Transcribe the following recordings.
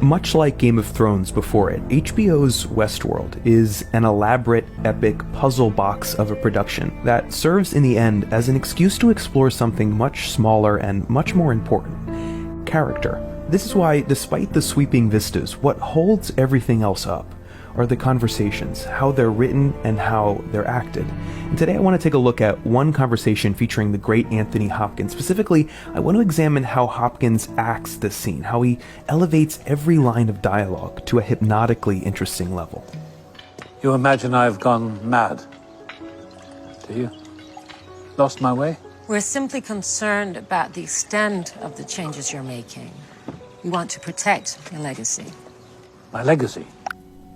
Much like Game of Thrones before it, HBO's Westworld is an elaborate, epic puzzle box of a production that serves in the end as an excuse to explore something much smaller and much more important: character. This is why, despite the sweeping vistas, what holds everything else up are the conversations, how they're written and how they're acted. And today I want to take a look at one conversation featuring the great Anthony Hopkins. Specifically, I want to examine how Hopkins acts this scene, how he elevates every line of dialogue to a hypnotically interesting level. You imagine I've gone mad, do you? Lost my way? We're simply concerned about the extent of the changes you're making. We want to protect your legacy. My legacy?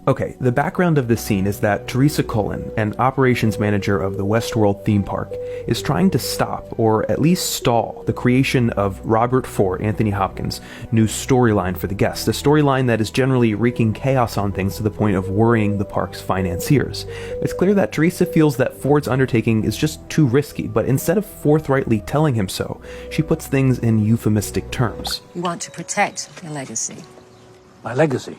Okay, the background of this scene is that Teresa Cullen, an operations manager of the Westworld theme park, is trying to stop, or at least stall, the creation of Robert Ford, Anthony Hopkins' new storyline for the guests, a storyline that is generally wreaking chaos on things to the point of worrying the park's financiers. It's clear that Teresa feels that Ford's undertaking is just too risky, but instead of forthrightly telling him so, she puts things in euphemistic terms. We want to protect your legacy. My legacy?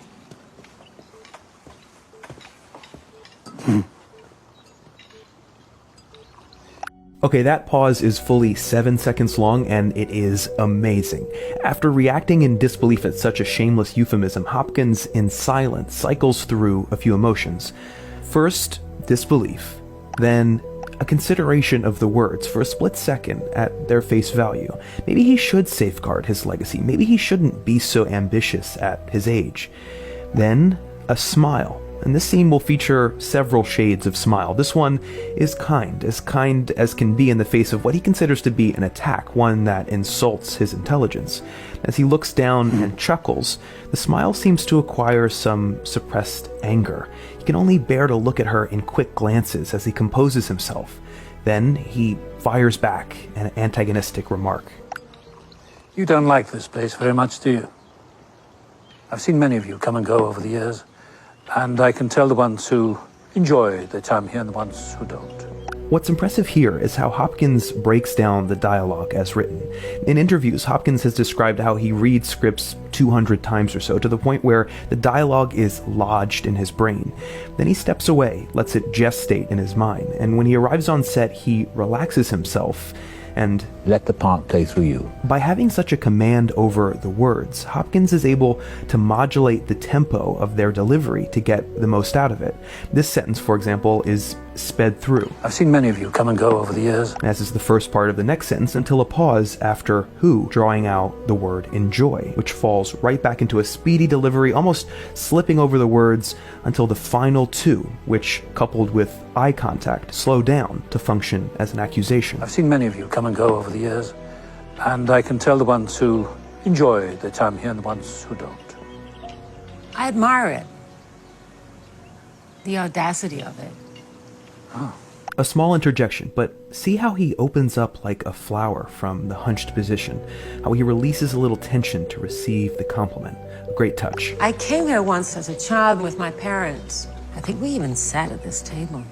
Okay, that pause is fully 7 seconds long, and it is amazing. After reacting in disbelief at such a shameless euphemism, Hopkins, in silence, cycles through a few emotions. First, disbelief. Then, a consideration of the words for a split second at their face value. Maybe he should safeguard his legacy. Maybe he shouldn't be so ambitious at his age. Then, a smile. And this scene will feature several shades of smile. This one is kind as can be in the face of what he considers to be an attack, one that insults his intelligence. As he looks down and chuckles, the smile seems to acquire some suppressed anger. He can only bear to look at her in quick glances as he composes himself. Then he fires back an antagonistic remark. You don't like this place very much, do you? I've seen many of you come and go over the years. And I can tell the ones who enjoy their time here and the ones who don't. What's impressive here is how Hopkins breaks down the dialogue as written. In interviews, Hopkins has described how he reads scripts 200 times or so, to the point where the dialogue is lodged in his brain. Then he steps away, lets it gestate in his mind, and when he arrives on set, he relaxes himself and let the part play through you. By having such a command over the words, Hopkins is able to modulate the tempo of their delivery to get the most out of it. This sentence, for example, is sped through. I've seen many of you come and go over the years. As is the first part of the next sentence, until a pause after who, drawing out the word enjoy, which falls right back into a speedy delivery, almost slipping over the words until the final two, which, coupled with eye contact, slow down to function as an accusation. I've seen many of you come and go over the years, and I can tell the ones who enjoy their time here and the ones who don't. I admire it. The audacity of it. Oh. A small interjection, but see how he opens up like a flower from the hunched position, how he releases a little tension to receive the compliment. A great touch. I came here once as a child with my parents. I think we even sat at this table.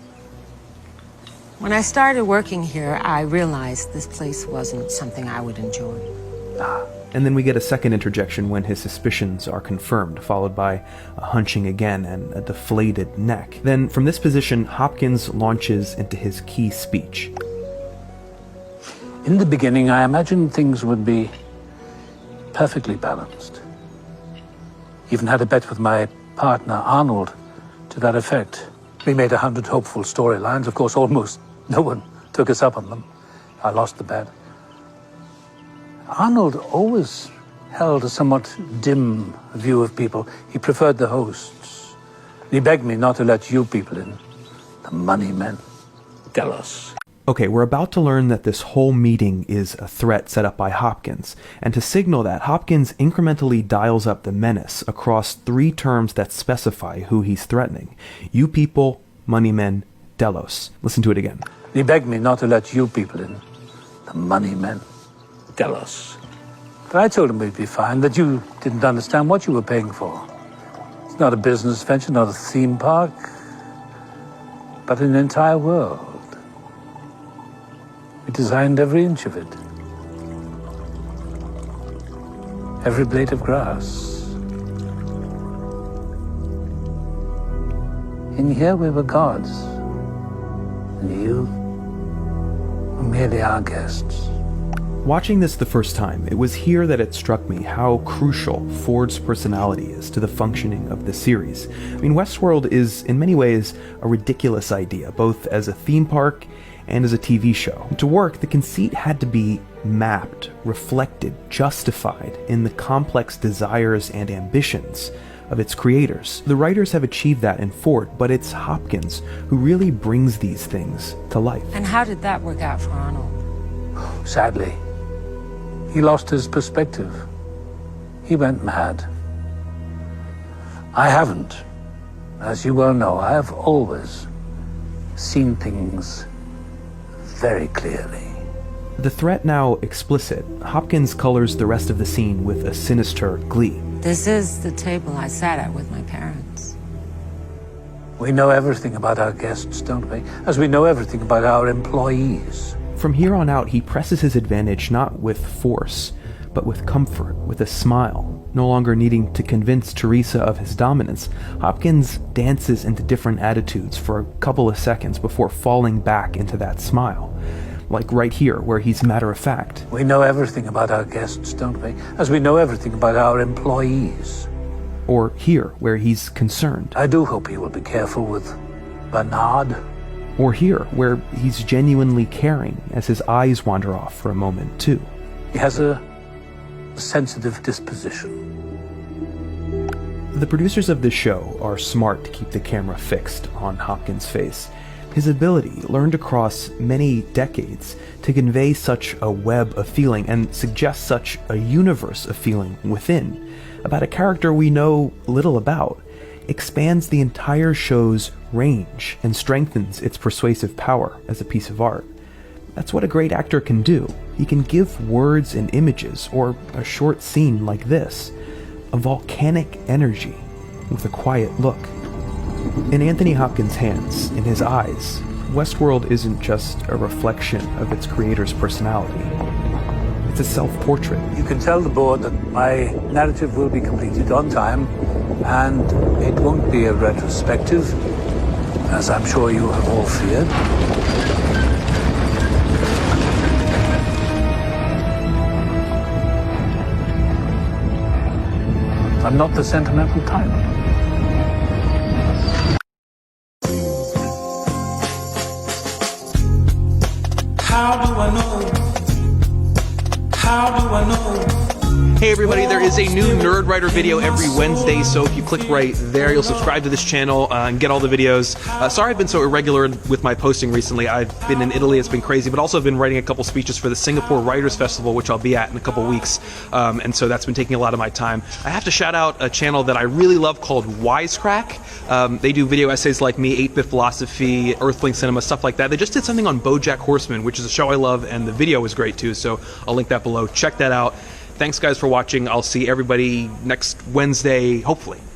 When I started working here, I realized this place wasn't something I would enjoy. And then we get a second interjection when his suspicions are confirmed, followed by a hunching again and a deflated neck. Then, from this position, Hopkins launches into his key speech. In the beginning, I imagined things would be perfectly balanced. Even had a bet with my partner, Arnold, to that effect. We made 100 hopeful storylines. Of course, almost no one took us up on them. I lost the bet. Arnold always held a somewhat dim view of people. He preferred the hosts. He begged me not to let you people in. The money men. Delos. Okay, we're about to learn that this whole meeting is a threat set up by Hopkins. And to signal that, Hopkins incrementally dials up the menace across 3 terms that specify who he's threatening. You people, money men, Delos. Listen to it again. He begged me not to let you people in. The money men. Delos. But I told him we'd be fine, that you didn't understand what you were paying for. It's not a business venture, not a theme park, but an entire world. We designed every inch of it. Every blade of grass. In here we were gods. And you were merely our guests. Watching this the first time, it was here that it struck me how crucial Ford's personality is to the functioning of the series. I mean, Westworld is, in many ways, a ridiculous idea, both as a theme park and as a TV show. To work, the conceit had to be mapped, reflected, justified in the complex desires and ambitions of its creators. The writers have achieved that in Ford, but it's Hopkins who really brings these things to life. And how did that work out for Arnold? Sadly, he lost his perspective. He went mad. I haven't. As you well know, I have always seen things very clearly. The threat now explicit, Hopkins colors the rest of the scene with a sinister glee. This is the table I sat at with my parents. We know everything about our guests, don't we? As we know everything about our employees. From here on out, he presses his advantage not with force, but with comfort, with a smile. No longer needing to convince Teresa of his dominance, Hopkins dances into different attitudes for a couple of seconds before falling back into that smile. Like right here, where he's matter of fact. We know everything about our guests, don't we? As we know everything about our employees. Or here, where he's concerned. I do hope you will be careful with Bernard. Or here, where he's genuinely caring as his eyes wander off for a moment, too. He has a sensitive disposition. The producers of this show are smart to keep the camera fixed on Hopkins' face. His ability, learned across many decades, to convey such a web of feeling and suggest such a universe of feeling within, about a character we know little about, expands the entire show's range and strengthens its persuasive power as a piece of art. That's what a great actor can do. He can give words and images, or a short scene like this, a volcanic energy with a quiet look. In Anthony Hopkins' hands, in his eyes, Westworld isn't just a reflection of its creator's personality. It's a self-portrait. You can tell the board that my narrative will be completed on time, and it won't be a retrospective, as I'm sure you have all feared. I'm not the sentimental type. How do I know? How do I know? Hey everybody, there is a new Nerd Writer video every Wednesday, so if you click right there, you'll subscribe to this channel and get all the videos. Sorry I've been so irregular with my posting recently. I've been in Italy, it's been crazy, but also I've been writing a couple speeches for the Singapore Writers Festival, which I'll be at in a couple weeks, and so that's been taking a lot of my time. I have to shout out a channel that I really love called Wisecrack. They do video essays like me, 8-Bit Philosophy, Earthling Cinema, stuff like that. They just did something on BoJack Horseman, which is a show I love, and the video is great too, so I'll link that below. Check that out. Thanks guys for watching. I'll see everybody next Wednesday, hopefully.